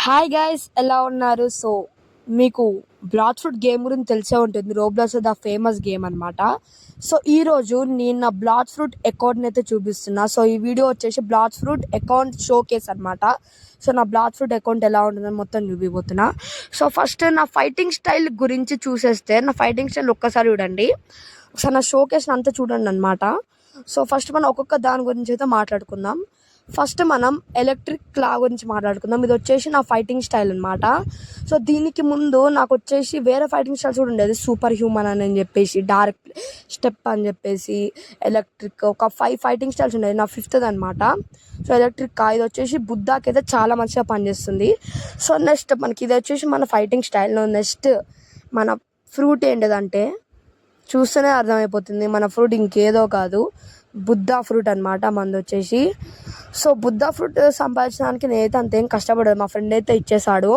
Hi guys, ఎలా ఉన్నారు? So మీకు బ్లాక్ ఫ్రూట్ గేమ్ గురించి తెలిసే ఉంటుంది. రోబ్లాక్స్ ద ఫేమస్ గేమ్ అనమాట. సో ఈరోజు నేను నా బ్లాక్ ఫ్రూట్ అకౌంట్ని అయితే చూపిస్తున్నా. సో ఈ వీడియో వచ్చేసి black fruit account showcase అనమాట. సో నా బ్లాక్ ఫ్రూట్ అకౌంట్ ఎలా ఉంటుందని మొత్తం చూపిపోతున్నా. సో ఫస్ట్ నా ఫైటింగ్ స్టైల్ గురించి చూసేస్తే, నా ఫైటింగ్ స్టైల్ ఒక్కసారి చూడండి, ఒకసారి నా షో కేస్ని అంతా చూడండి అనమాట. సో ఫస్ట్ మనం ఒక్కొక్క దాని గురించి అయితే మాట్లాడుకుందాం. ఫస్ట్ మనం ఎలక్ట్రిక్ క్లా గురించి మాట్లాడుకుందాం. ఇది వచ్చేసి నా ఫైటింగ్ స్టైల్ అనమాట. సో దీనికి ముందు నాకు వచ్చేసి వేరే ఫైటింగ్ స్టైల్స్ కూడా ఉండేది. సూపర్ హ్యూమన్ అని చెప్పేసి, డార్క్ స్టెప్ అని చెప్పేసి, ఎలక్ట్రిక్, ఒక 5 ఫైటింగ్ స్టైల్స్ ఉండేది. నా 5th అనమాట. సో ఎలక్ట్రిక్ కా ఇది వచ్చేసి బుద్ధాకి అయితే చాలా మంచిగా పనిచేస్తుంది. సో నెక్స్ట్ మనకి ఇది వచ్చేసి మన ఫైటింగ్ స్టైల్. నెక్స్ట్ మన ఫ్రూట్ ఏంటిదంటే చూస్తేనే అర్థమైపోతుంది, మన ఫ్రూట్ ఇంకేదో కాదు, బుద్ధా ఫ్రూట్ అనమాట మనది వచ్చేసి. సో బుద్ధా ఫ్రూట్ సంపాదించడానికి నేనైతే అంతేం కష్టపడదు, మా ఫ్రెండ్ అయితే ఇచ్చేసాడు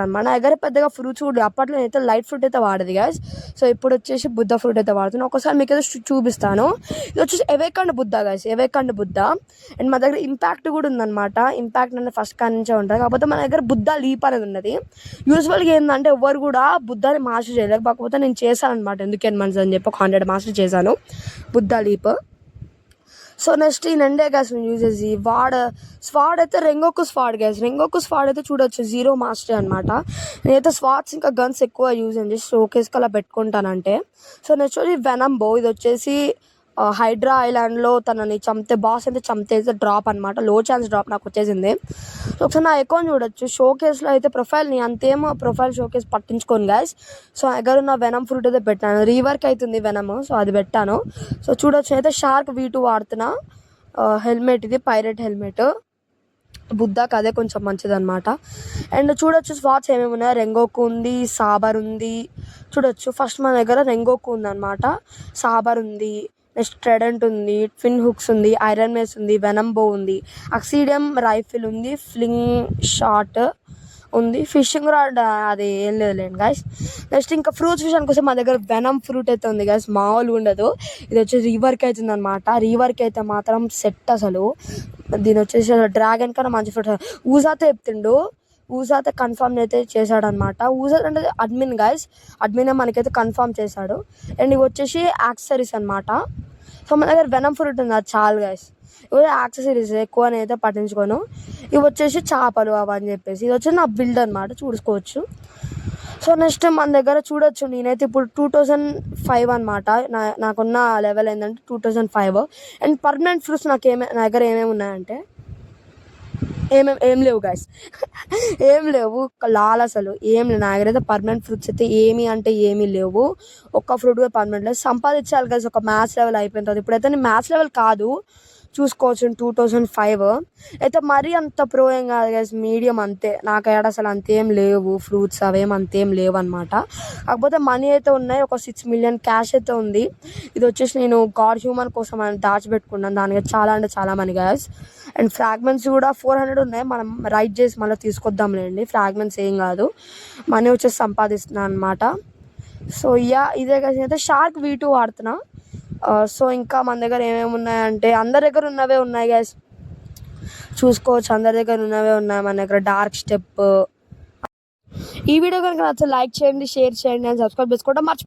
అనమాట. నా దగ్గర పెద్దగా ఫ్రూట్స్ కూడా అప్పట్లో నేనైతే లైట్ ఫ్రూట్ అయితే వాడేది గాయస్. సో ఇప్పుడు వచ్చేసి బుద్ధ ఫ్రూట్ అయితే వాడుతున్నాను. ఒకసారి మీకు అయితే చూపిస్తాను. ఇది వచ్చేసి ఎవేకండ్ బుద్ధ గాయస్, ఎవేకండ్ బుద్ధ. అండ్ మా దగ్గర ఇంపాక్ట్ కూడా ఉందన్నమాట. ఇంపాక్ట్ అనేది ఫస్ట్ కాడి నుంచే ఉంటుంది, కాకపోతే మన దగ్గర బుద్ధ లీప్ అనేది ఉన్నది. యూజువల్గా ఏంటంటే ఎవరు కూడా బుద్ధాని మాస్టర్ చేయలేరు, కాకపోతే నేను చేశాను అనమాట. ఎందుకు మంత్స్ అని చెప్పి ఒక 100 మాస్టర్ చేశాను బుద్ధ లీప్. సో నెక్స్ట్ ఈ నెండే గ్యాస్ యూజ్ చేసి స్వాడ్ అయితే రెంగోకు స్వాడ్ గ్యాస్. రెంగోకు స్వాడ్ అయితే చూడొచ్చు 0 మాస్టర్ అనమాట. నేనైతే స్వాడ్స్ ఇంకా గన్స్ ఎక్కువ యూజ్ చేసి షోకేస్కి అలా పెట్టుకుంటానంటే. సో నెక్స్ట్ వచ్చి వెనమ్ బో. ఇది వచ్చేసి హైడ్రా ఐలాండ్లో తనని బాస్ అయితే చంపితే డ్రాప్ అనమాట. లో ఛాన్స్ డ్రాప్ నాకు వచ్చేసింది. సో ఒకసారి నా అకౌంట్ చూడొచ్చు. షోకేస్లో అయితే ప్రొఫైల్ని అంతేమో ప్రొఫైల్ షోకేస్ పట్టించుకోను గాయస్. సో దగ్గర ఉన్న వెనమ్ ఫ్రూట్ అయితే పెట్టాను, రీవర్క్ అవుతుంది వెనమ్. సో అది పెట్టాను. సో చూడొచ్చు అయితే షార్క్ V2 వాడుతున్నా. హెల్మెట్ ఇది పైరెట్ హెల్మెట్. బుద్ధాకి అదే కొంచెం మంచిది అనమాట. అండ్ చూడొచ్చు స్వాట్స్ ఏమేమి ఉన్నాయి. రెంగోకు ఉంది, సాబర్ ఉంది. చూడొచ్చు ఫస్ట్ మన దగ్గర రెంగోకు ఉందన్నమాట, సాబర్ ఉంది, నెక్స్ట్ ట్రెడెంట్ ఉంది, ట్విన్ హుక్స్ ఉంది, ఐరన్ మేస్ ఉంది, వెనంబో ఉంది, అక్సిడియం రైఫిల్ ఉంది, ఫ్లింగ్ షాట్ ఉంది, ఫిషింగ్ రాడ్ అది ఏం లేదులేండి గాయస్. నెక్స్ట్ ఇంకా ఫ్రూట్స్ విషయానికి వస్తే మా దగ్గర వెనమ్ ఫ్రూట్ అయితే ఉంది గాయస్, మామూలుగా ఉండదు. ఇది వచ్చేసి రీవర్క్ అవుతుంది అనమాట. రీవర్క్ అయితే మాత్రం సెట్ అసలు. దీని వచ్చేసి డ్రాగన్ కన్నా మంచి ఫ్రూట్. ఊజాతో చెప్తుండు, ఊజాతో కన్ఫర్మ్ అయితే చేశాడనమాట. ఊజా అంటే అడ్మిన్ గాయస్, అడ్మినే మనకైతే కన్ఫర్మ్ చేశాడు. అండ్ ఇవి వచ్చేసి యాక్సెసరీస్ అనమాట. సో మన దగ్గర వెనమ్ ఫ్రూట్ ఉంది, అది చాలు గాయస్. ఇవి యాక్సెసరీస్ ఎక్కువ నేనైతే పట్టించుకోను. ఇవి వచ్చేసి చేపలు అవని చెప్పేసి. ఇది వచ్చేసి నా బిల్డ్ అనమాట, చూసుకోవచ్చు. సో నెక్స్ట్ మన దగ్గర చూడొచ్చు, నేనైతే ఇప్పుడు 2005 అనమాట. నాకున్న లెవెల్ ఏంటంటే 2005. అండ్ పర్మనెంట్ ఫ్రూట్స్ నా దగ్గర ఏమేమి ఉన్నాయంటే ఏం లేవు గాయస్. ఏం లేవు అసలు ఏం లేవు నా దగ్గర అయితే. పర్మనెంట్ ఫ్రూట్స్ అయితే ఏమీ లేవు. ఒక్క ఫ్రూట్ కూడా పర్మనెంట్ లేదు. సంపాదించాలి గాయస్ ఒక మ్యాథ్స్ లెవెల్ అయిపోయిన తర్వాత. ఇప్పుడైతే నేను మ్యాథ్స్ లెవెల్ కాదు, చూసుకోవచ్చు 2005 అయితే. మరీ అంత ప్రో ఏం కాదు గైస్, మీడియం అంతే. నాకైతే అసలు అంతేం లేవు ఫ్రూట్స్, అవేం అంతేం లేవు అనమాట. కాకపోతే మనీ అయితే ఉన్నాయి, ఒక 6 million క్యాష్ అయితే ఉంది. ఇది వచ్చేసి నేను గాడ్ హ్యూమన్ కోసం అని దాచిపెట్టుకున్నాను, దానికి చాలా అంటే చాలా మనీ గైస్. అండ్ ఫ్రాగ్మెంట్స్ కూడా 400 ఉన్నాయి, మనం రైట్ చేసి మళ్ళీ తీసుకొద్దాంలేండి. ఫ్రాగ్మెంట్స్ ఏం కాదు, మనీ వచ్చేసి సంపాదిస్తున్నాను అనమాట. సో ఇదే గైస్. అయితే షార్క్ V2 వాడుతున్నా. సో ఇంకా మన దగ్గర ఏమేమి ఉన్నాయంటే అందరి దగ్గర ఉన్నవే ఉన్నాయి గైస్, చూసుకోవచ్చు. అందరి దగ్గర ఉన్నవే ఉన్నాయి మన దగ్గర. Dark step. ఈ వీడియో కనుక నచ్చితే లైక్ చేయండి, షేర్ చేయండి అండ్ సబ్స్క్రైబ్ చేసుకోవడం మర్చిపోండి.